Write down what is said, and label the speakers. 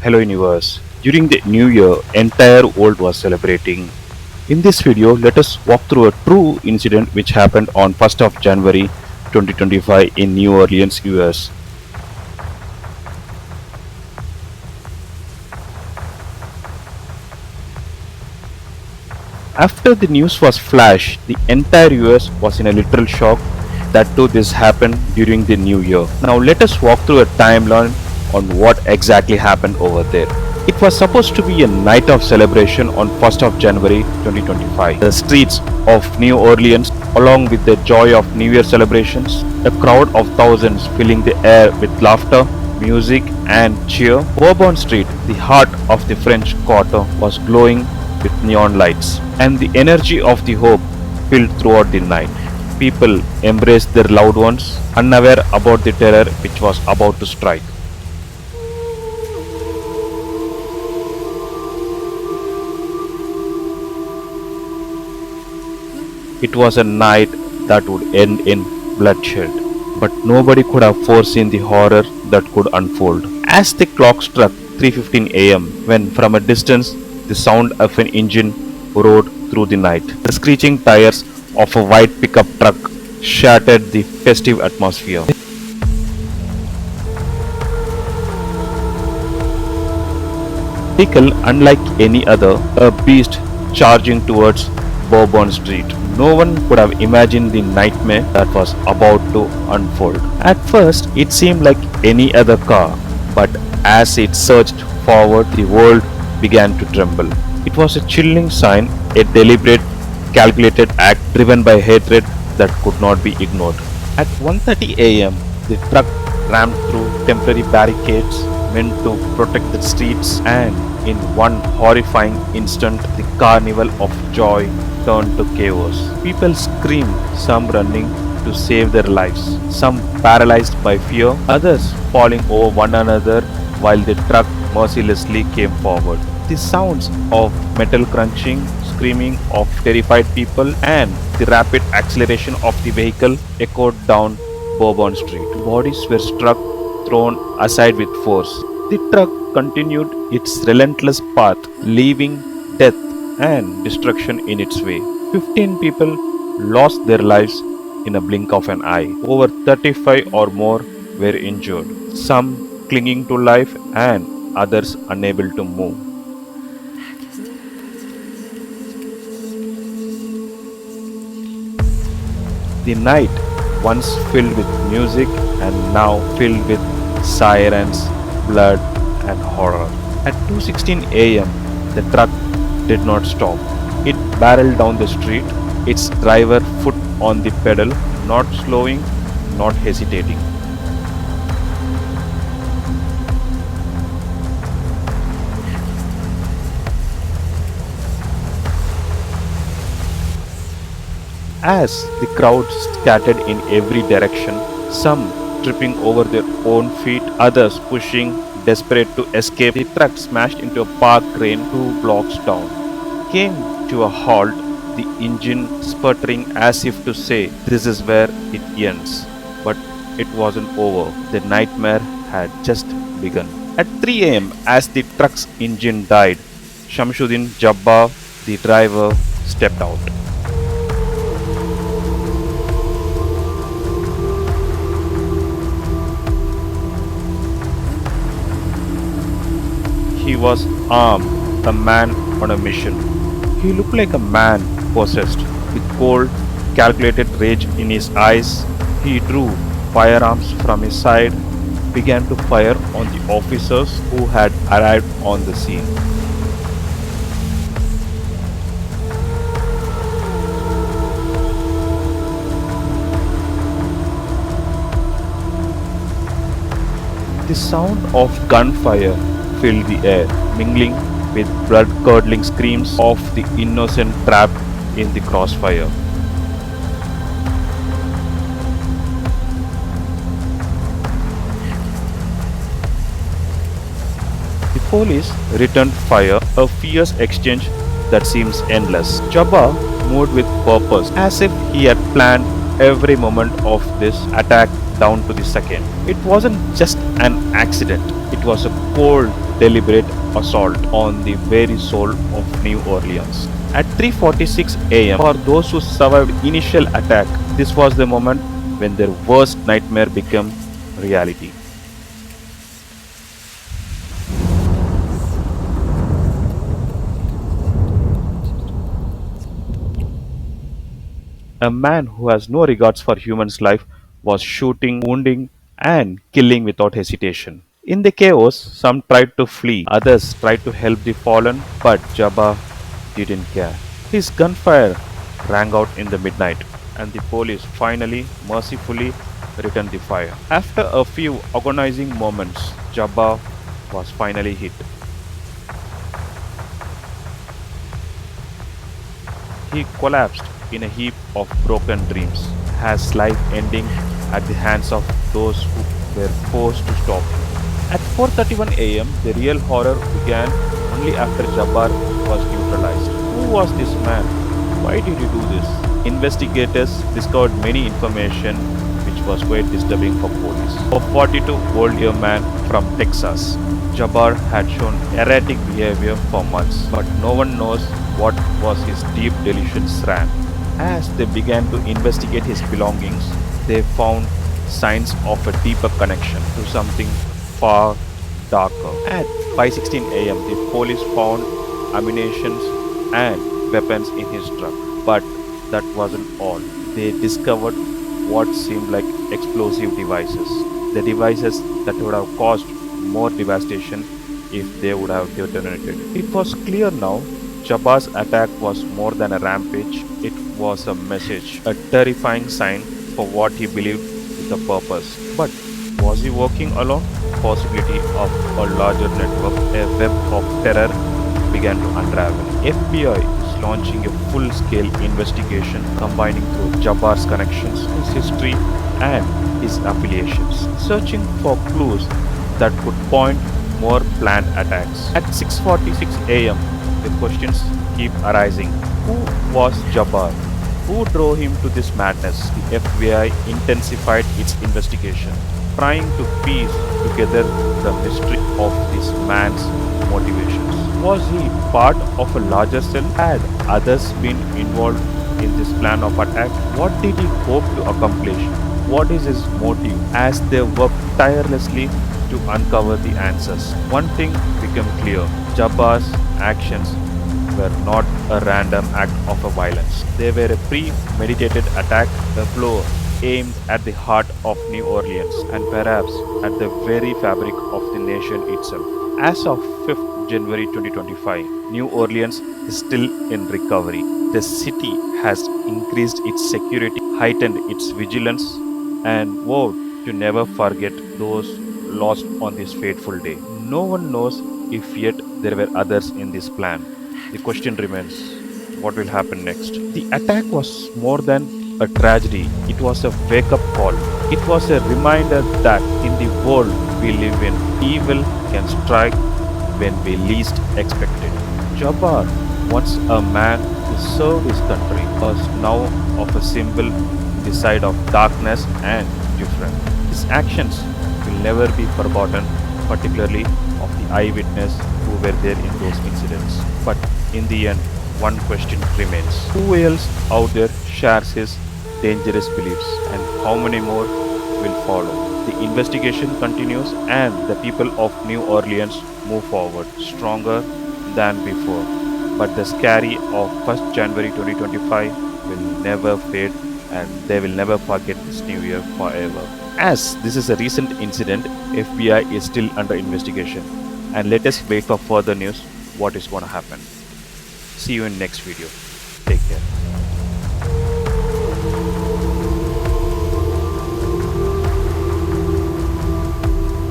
Speaker 1: Hello universe. During the new year, entire world was celebrating. In this video, let us walk through a true incident which happened on 1st of January 2025 in New Orleans, US. After the news was flashed, the entire US was in a literal shock that too this happened during the new year. Now let us walk through a timeline on what exactly happened over there. It was supposed to be a night of celebration on 1st of January 2025. The streets of New Orleans, along with the joy of New Year celebrations, a crowd of thousands filling the air with laughter, music and cheer. Bourbon Street, the heart of the French Quarter, was glowing with neon lights, and the energy of the hope filled throughout the night. People embraced their loved ones, unaware about the terror which was about to strike. It was a night that would end in bloodshed, but nobody could have foreseen the horror that could unfold. As the clock struck 3:15 a.m., when from a distance the sound of an engine roared through the night, the screeching tires of a white pickup truck shattered the festive atmosphere. Vehicle unlike any other, a beast charging towards Bourbon Street. No one could have imagined the nightmare that was about to unfold. At first, it seemed like any other car, but as it surged forward, the world began to tremble. It was a chilling sign, a deliberate, calculated act driven by hatred that could not be ignored. At 1:30 a.m., the truck rammed through temporary barricades meant to protect the streets, and in one horrifying instant, the carnival of joy turned to chaos. People screamed, some running to save their lives, some paralyzed by fear, others falling over one another while the truck mercilessly came forward. The sounds of metal crunching, screaming of terrified people, and the rapid acceleration of the vehicle echoed down Bourbon Street. Bodies were struck, thrown aside with force. The truck continued its relentless path, leaving death and destruction in its way. 15 people lost their lives in a blink of an eye. Over 35 or more were injured, some clinging to life and others unable to move. The night, once filled with music and now filled with sirens, blood and horror. At 2:16 a.m., the truck did not stop. It barreled down the street, its driver foot on the pedal, not slowing, not hesitating. As the crowd scattered in every direction, some tripping over their own feet, others pushing, desperate to escape, the truck smashed into a parked crane 2 blocks down. Came to a halt, the engine sputtering as if to say, "This is where it ends." But it wasn't over. The nightmare had just begun. At 3 a.m., as the truck's engine died, Shamsuddin Jabbar, the driver, stepped out. He was armed, a man on a mission. He looked like a man possessed. With cold, calculated rage in his eyes, he drew firearms from his side, began to fire on the officers who had arrived on the scene. The sound of gunfire filled the air, mingling with blood-curdling screams of the innocent trapped in the crossfire. The police returned fire, a fierce exchange that seems endless. Jabbar moved with purpose, as if he had planned every moment of this attack down to the second. It wasn't just an accident, it was a cold, deliberate assault on the very soul of New Orleans. At 3:46 a.m., for those who survived initial attack, this was the moment when their worst nightmare became reality. A man who has no regards for humans' life was shooting, wounding, and killing without hesitation. In the chaos, some tried to flee, others tried to help the fallen, but Jabbar didn't care. His gunfire rang out in the midnight, and the police finally, mercifully returned the fire. After a few agonizing moments, Jabbar was finally hit. He collapsed in a heap of broken dreams, his life ending at the hands of those who were forced to stop him. At 4:31 a.m., the real horror began only after Jabbar was neutralized. Who was this man? Why did he do this? Investigators discovered many information which was quite disturbing for police. A 42-year-old man from Texas, Jabbar had shown erratic behavior for months, but no one knows what was his deep delusions ran. As they began to investigate his belongings, they found signs of a deeper connection to something far darker. At 5:16 a.m., the police found ammunition and weapons in his truck, but that wasn't all. They discovered what seemed like explosive devices, the devices that would have caused more devastation if they would have detonated. It was clear now Jabbar's attack was more than a rampage, it was a message, a terrifying sign for what he believed is a purpose. But was he working alone? Possibility of a larger network, a web of terror began to unravel. FBI is launching a full-scale investigation combining through Jabbar's connections, his history, and his affiliations, searching for clues that could point more planned attacks. At 6:46 a.m., the questions keep arising. Who was Jabbar? Who drove him to this madness? The FBI intensified its investigation, trying to piece together the mystery of this man's motivations. Was he part of a larger cell? Had others been involved in this plan of attack? What did he hope to accomplish? What is his motive? As they worked tirelessly to uncover the answers, one thing became clear. Jabbar's actions were not a random act of violence. They were a premeditated attack, a blow aimed at the heart of New Orleans and perhaps at the very fabric of the nation itself. As of 5th January 2025, New Orleans is still in recovery. The city has increased its security, heightened its vigilance, and vowed to never forget those lost on this fateful day. No one knows if yet there were others in this plan. The question remains, what will happen next? The attack was more than a tragedy, it was a wake-up call. It was a reminder that in the world we live in, evil can strike when we least expect it. Jabbar, once a man who served his country, was now of a symbol in the side of darkness and different. His actions will never be forgotten, particularly of the eyewitness who were there in those incidents. But in the end, one question remains. Who else out there shares his dangerous beliefs, and how many more will follow? The investigation continues and the people of New Orleans move forward, stronger than before. But the scary of 1st January 2025 will never fade, and they will never forget this new year forever. As this is a recent incident, FBI is still under investigation, and let us wait for further news what is going to happen. See you in next video. Take care.